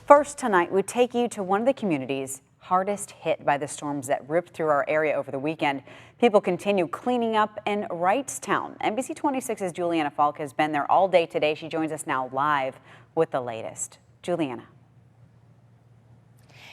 First tonight, we take you to one of the communities hardest hit by the storms that ripped through our area over the weekend. People continue cleaning up in Wrightstown. NBC 26's Juliana Falk has been there all day today. She joins us now live with the latest. Juliana.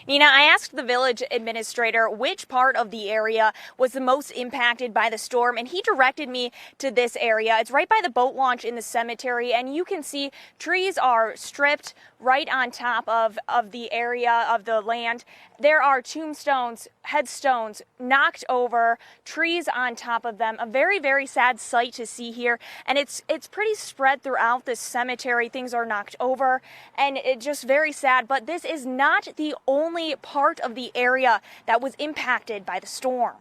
Nina, I asked the village administrator which part of the area was the most impacted by the storm, and he directed me to this area. It's right by the boat launch in the cemetery, and you can see trees are stripped right on top of the area of the land. There are tombstones, headstones knocked over, trees on top of them. A very, very sad sight to see here, and it's pretty spread throughout this cemetery. Things are knocked over, and it's just very sad, but this is not the only part of the area that was impacted by the storm.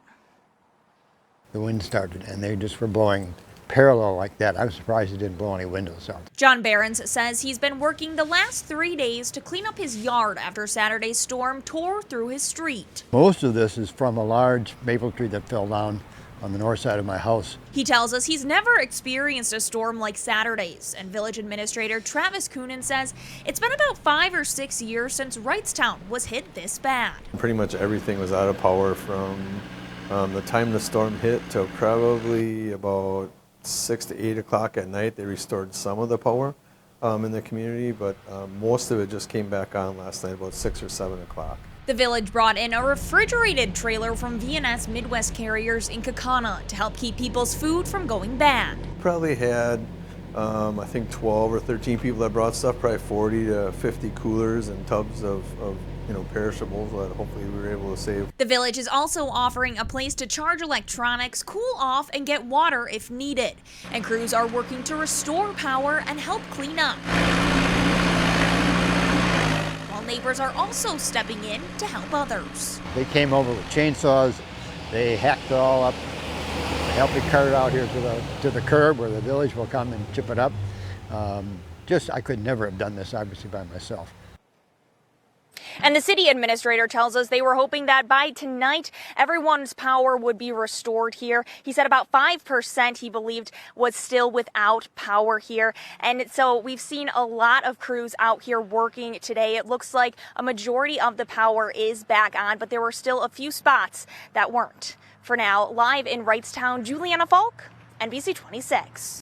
The wind started and they just were blowing parallel like that. I was surprised it didn't blow any windows out. John Behrens says he's been working the last 3 days to clean up his yard after Saturday's storm tore through his street. Most of this is from a large maple tree that fell down on the north side of my house. He tells us he's never experienced a storm like Saturday's, and Village Administrator Travis Coonan says it's been about 5 or 6 years since Wrightstown was hit this bad. Pretty much everything was out of power from the time the storm hit till probably about 6 to 8 o'clock at night. They restored some of the power in the community, but most of it just came back on last night about 6 or 7 o'clock. The village brought in a refrigerated trailer from V&S Midwest Carriers in Kaukauna to help keep people's food from going bad. Probably had, I think 12 or 13 people that brought stuff, probably 40 to 50 coolers and tubs of perishables that hopefully we were able to save. The village is also offering a place to charge electronics, cool off, and get water if needed. And crews are working to restore power and help clean up. Neighbors are also stepping in to help others. They came over with chainsaws, they hacked it all up, they helped me cart it out here to the curb where the village will come and chip it up. I could never have done this obviously by myself. And the city administrator tells us they were hoping that by tonight, everyone's power would be restored here. He said about 5% he believed was still without power here. And so we've seen a lot of crews out here working today. It looks like a majority of the power is back on, but there were still a few spots that weren't. For now, live in Wrightstown, Juliana Falk, NBC 26.